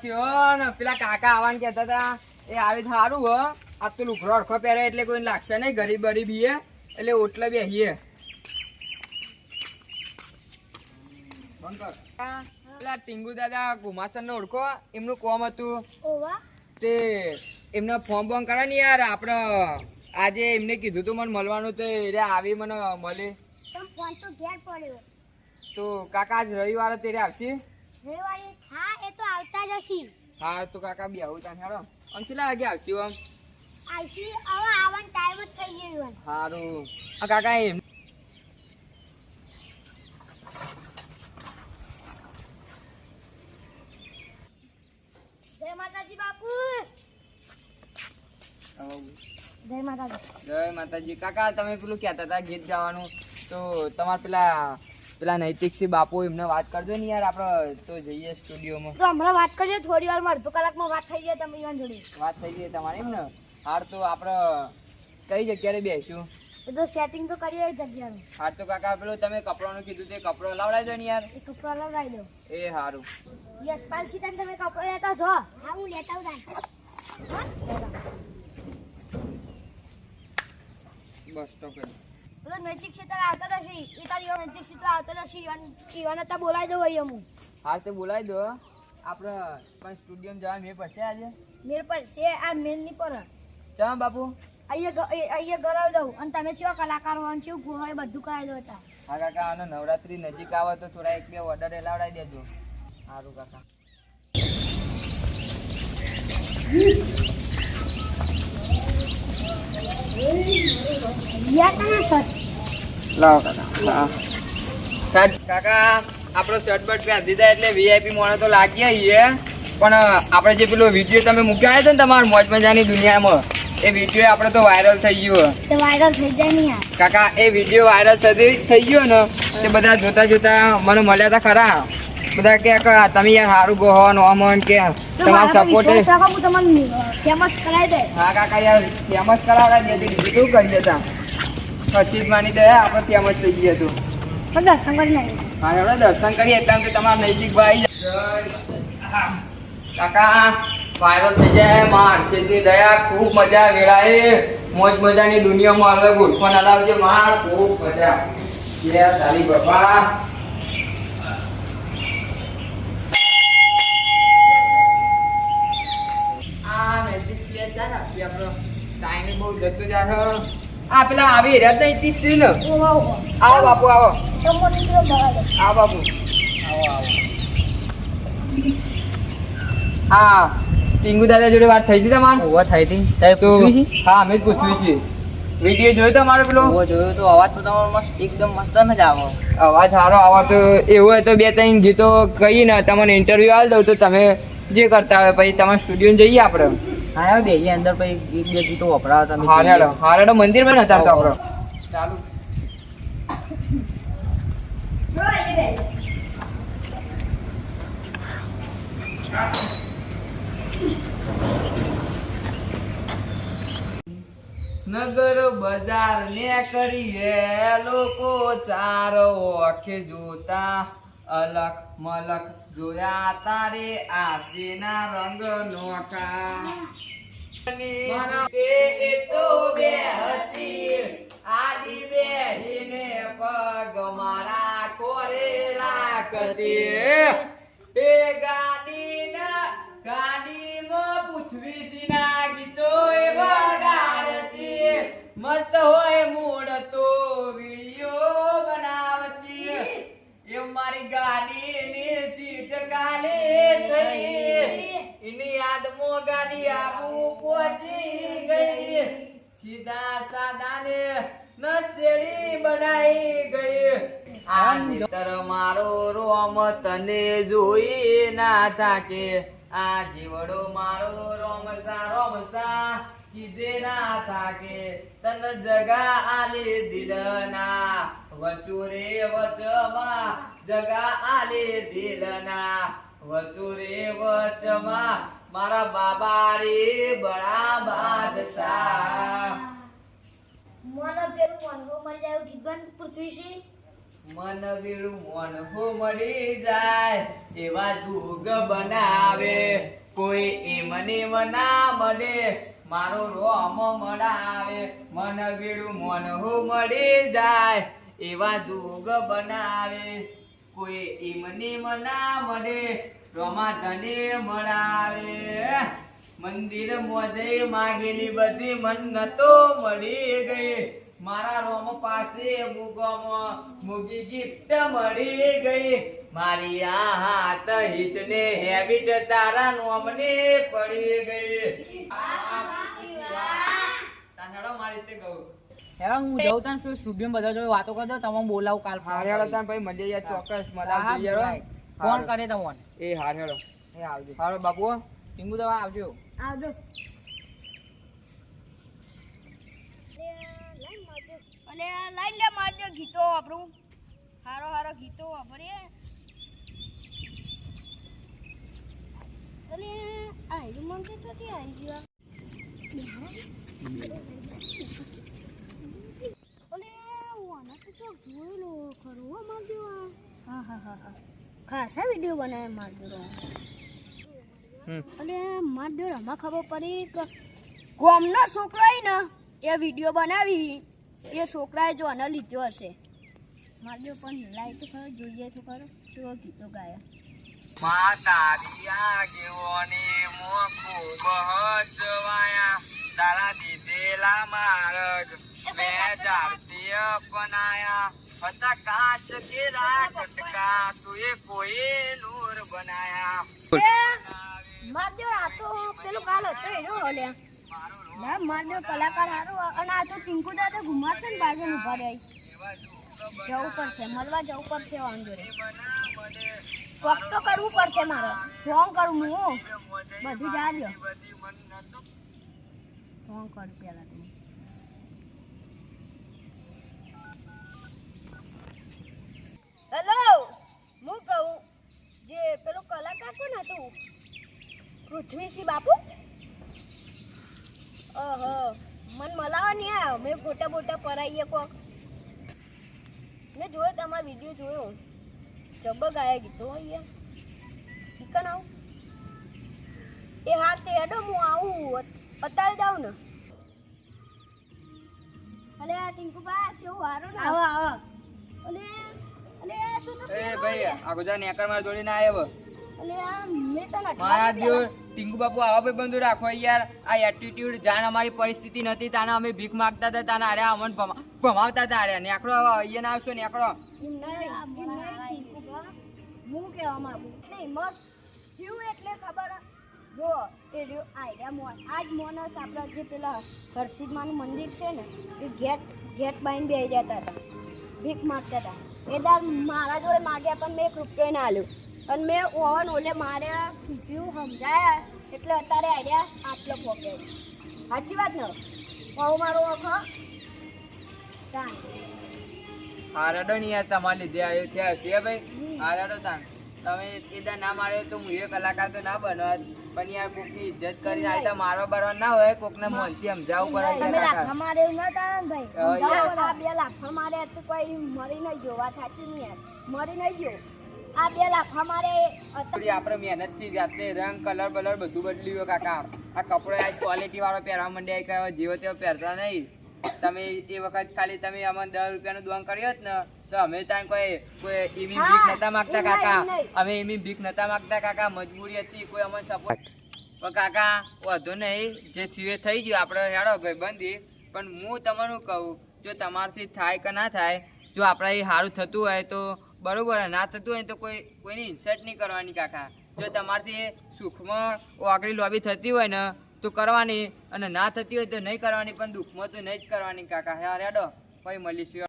થયો ને પેલા કાકા આવવાનું કહેતા હતા એ આવી સારું હો. આ તો લુખડો અડખો પહેરે એટલે કોઈ લાગશે નહીં. ગરીબ ગરીબ હે એટલે ઓટલે બેહીએ. પેલા ટીંગુ દાદા ઘુમાસન નો ઓળખો, એમનું કોમ હતું તે એમને ફોર્મ બોર્મ કરે ને યાર. આપડે આજે એમને કીધું તું મને મળવાનું, તો એ આવી મને મળે તો કાકા આજ રવિવાર તેરે આવશે. હા તો કાકા બી આવું ત્યાં હેરો. આમ કેટલા વાગે આવશે? આમ સારું કાકા એમ જય માતાજી. કાકા તમે પેલું કહેતા હતા ગીત ગાવાનું, તો તમારે પેલા નૈતિકસિંહ બાપુ એમને વાત કરજો ને યાર. આપણે તો જઈએ સ્ટુડિયોમાં. તો હમણાં વાત કરજો, થોડી વારમાં અડધો કલાકમાં વાત થઈ જાય તમે ઈવન જોડે. વાત થઈ જાય તમારે એમ ને? હાર તો આપણે કઈ જગ્યાએ બેસીશું? એ તો સેટિંગ તો કરી એ જગ્યાનું. હાર તો કાકા પેલું તમે કપડાનું કીધું તે કપડો લાવડાવી દો ને યાર. એ કપડો લગાવી દો. એ સારું. યશપાલ સીતા તમે કપડો લેતા જો. હા હું લેતા આવું. બસ તો કરી પેલો નૈતિક ક્ષેત્ર આવતા જશે. એ તારી નૈતિક ક્ષેત્ર આવતા જશે. ઈવન હતા બોલાવી દો ભાઈ અમુક. હાલ તો બોલાવી દો. આપણે પણ સ્ટુડિયોમાં જવા મેં પડશે આજે. મેર પર છે આ મેન ની પર. ચા બાપુ અહીંયા કરાવી દઉં. અને તમે ચેવા કલાકાર હોવાનું છે હોય બધું કરાવી દો હતા. હા કાકા, આનો નવરાત્રી નજીક આવે તો થોડા એક બે ઓર્ડર લાવડાવી દેજો. સારું કાકા. લાવો કાકા. શર્ટ કાકા આપણો શર્ટ બટ પહેરી દીધા એટલે વીઆઈપી મોણો તો લાગી છીએ. પણ આપણે જે પેલો વિડીયો તમે મૂક્યા હતો ને તમારા મોજ મજાની દુનિયામાં, એ વિડીયો આપણે તો વાયરલ થઈ ગયો. વાયરલ થઈ જાય ને યાર કાકા. એ વિડીયો વાયરલ થઈ ગયો ને તે બધા જોતા જોતા મને મળ્યા હતા ખરા. બધા કે તમે યાર સારું ગો નો અમન કે તમારો સપોર્ટ. હું તમને ફેમસ કરાવી દે. હા કાકા યાર ફેમસ કરાવડા દે. શું કરી દેતા ખર્ચિત માની દયા આપણે ફેમસ થઈ ગયું હતું. દર્શન કરી નાખી. હા હવે દર્શન કરીએ એટલે તો તમારા નજીક ભાઈ કાકા વાયરલ થઈ જાય. માં હર્ષિતની દયા ખૂબ મજા વેળાએ. મોજ મજાની દુનિયામાં અલગ ઉઠવાન અલાવજે માં. ખૂબ મજા તારી બાપા. આ નૈતિક આપણો ટાઈમ બહુ જતો જાય. આ પેલા આવી રહ્યા નૈતિક છે ને. આવો બાપુ આવો. આવો બાપુ આવો. હા ટીંગુ દાદા જોડે વાત થઈ હતી તમારે? થઈ હતી. હા અમે જ પૂછ્યું છે. વિડીયો જોયો તમારો પેલો? જોયો તો. અવાજ તો તમારો મસ્ત એકદમ મસ્ત જ આવો. અવાજ સારો આવો તો એવું હોય તો બે ત્રણ ગીતો કહીને તમને ઇન્ટરવ્યુ આલી દઉં તો તમે જે કરતા હોય પછી તમારા સ્ટુડિયો જઈએ આપણે. હા બે અંદર પછી ગીત બે ગીતો વપરાવા તમે. હારેડો મંદિર માં હતા તો આપણે ચાલુ. નગર બજાર ને કરીએ લોકો ચારો આંખે જોતા. અલખ મલક જોયા તારે આસીના રંગ નોકા. એ તો બે હતી આદિ બેહીને પગ મારા કોરે રાખતી. એ ગાડીમાં પૃથ્વીજીના ગીતો એ વગાડતી. મસ્ત હોય મૂડ તો વિડિયો બનાવતી. એ મારી ગાડીની સીટ કાલે થઈ. એની યાદમાં ગાડી આબુ પહોંચી ગઈ. સીધા સાદાને નસેડી બનાવી ગઈ. આ નેતર મારો રોમ તને જોઈ ના થાકે. આ જીવડો મારો રોમસા કીધે ના થાકે. તન જગા આલે દિલના વચુરે વચમાં. જગા આલે દિલના વચુરે વચમાં. મારા બાબા રે બડા બાદશાહ. મને પેલું મનગો મરી જાય ગીત ગાન પૃથ્વીસિંહ. મન વીરું મોન હો મળી જાય એવા જુગ બનાવે કોઈ એમને મના મળે મારો રોમ મળાવે મન વીરું મોન હો મળી જાય એવા જુગ બનાવે કોઈ એમને મના મળે રોમા ધને મળાવે મંદિર મોજે માગેલી બધી મન્નતો મળી ગઈ મારા રોમ પાસે મુગી ગિફ્ટ મળી ગઈ મારી આ હાથ હિત ને હેબિટ તારા નોમને પડી ગઈ તાનડો મારી તે ગઉ હેલો હું જઉં તને સ્ટુડિયો બધા જોડે વાતો કરજો તમને બોલાવું કાલ હારેડો તને ભાઈ મળીએ યાર ચોક્કસ મલાવ જોઈએ ફોન કરે તમને એ હારેડો એ આવજો હારો બાપુ ટીંગુ દવા આવજો આવજો અને લાઈન લે મારજો ગીતો આપણું હારો હારો ગીતો વાપરીએ અલે આ હિરું મન કે ચોથી આવી ગયો અલે વાના તો ચોક જોયેલો ખરો મારજો હા ખાસા વિડિયો બનાવે મારજો અને મારજો રમા ખબર પડી કે ગોમનો છોકરો ને એ વિડિયો બનાવી એ છોકરાએ જો આને લીધો હશે મારજો પણ લાઈટ તો ખરો જોઈએ તો ખરો કેવો ગીતો ગાયા માતારિયા કેવોની મો ખૂબ હચવાયા તારા દીધેલા માર્ગ મે જાતી અપનાયા હતા કાચ કેરા કટકા તુએ કોઈ નૂર બનાયા મારજો આ તો પેલો કાલ હતો એનો ઓલ્યા ના મારજો કલાકાર હારો અને આ તો પિંકુ દાદા ઘુમાશે ને બાજુ ઉભા રહી જવું પડશે મળવા જવું પડશે વાંધો રે કોક તો કરવું પડશે મારે ફોન કરું હું બધું જાજો ફોન કર પેલા તમે હેલો હું કહું જે પેલો કલાકાર કોણ હતું પૃથ્વીસિંહ બાપુ ઓહો મન મલાવા નહીં આવ્યો મેં ફોટા બોટા પરાઈએ કોક મેં જોયો તમારો વિડીયો જોયો જબ્બર ગાયા ગીતો અહીંયા ઠીકન આવું એ હા તે હેડો હું આવું અત્યારે જાઉં ને અલે આ ટિંકુબા કેવું હારું ને આવો આવો અલે અલે તું તો એ ભાઈ આ ગુજરાત નેકર માર જોડીને આવ્યો અલે આ મેં તને મારા દિયો ટીંગુ બાપુ આવા ભાઈ બંધુ રાખો યાર આ એટીટ્યુડ જાણ અમારી પરિસ્થિતિ નથી તાને અમે ભીખ માંગતા હતા તાને આરે અમન ભમાવતા હતા આરે નેકડો અહીંયા આવશો નેકડો હું કેવા માંગુ નહીં મસ્ત થયું એટલે ખબર જો એ આઈડિયા મોન આજ મોનસ આપણા જે પેલા હર્ષિદમાનું મંદિર છે ને એ ગેટ બાઈને બેસી જતા હતા ભીખ માગતા હતા એ દાર મારા જોડે માગ્યા પણ મેં 1 રૂપિયો ના આલ્યો અને મેં ઓવન ઓલે માર્યા કીધું સમજાયા એટલે અત્યારે આઈડિયા આટલો પોકે સાચી વાત ને બહુ મારો વખો હારડો નહીં યાર તમારે લીધે આવ્યો થયા છે ભાઈ હારડો તાન તમે એદા ના માર્યો તો હું એ કલાકાર તો ના બનત પણ યાર કોકની ઇજ્જત કરીને આવતા મારવા બરવા ના હોય કોકને મનથી સમજાવવું પડે તમે યાર લાફા મારે એવું ના તારણ ભાઈ આ બે લાફા મારે તો કોઈ મરી નહીં જો વાત સાચી નહીં યાર મરી નહીં જો આ બે લાફા મારે થોડી આપણે મહેનતથી જાતે રંગ કલર બલર બધું બદલ્યું કાકા આ કપડો આજ ક્વોલિટી વાળો પહેરવા માંડ્યા કે જેવો તેવો પહેરતા નહીં તમે એ વખત ખાલી તમે અમને 10 રૂપિયાનું દોન કર્યો જ ને તો અમે ત્યાં કોઈ એવી ભીખ નતા માંગતા કાકા અમે એવી ભીખ નતા માંગતા કાકા મજબૂરી હતી કોઈ અમને સપોર્ટ પણ કાકા વધુ નહીં જે થયું એ થઈ ગયું આપણે હેડો ભાઈ બંધી પણ હું તમને કહું જો તમારથી થાય કે ના થાય જો આપણે એ સારું થતું હોય તો બરોબર ના થતું હોય તો કોઈની ઇન્સલ્ટ નહીં કરવાની કાકા જો તમારથી સુખમાં આગળ લોબી થતી હોય ને તો કરવાની અને ના થતી હોય તો નહીં કરવાની પણ દુઃખમાં તો નહીં જ કરવાની કાકા હેડો પછી મળીશું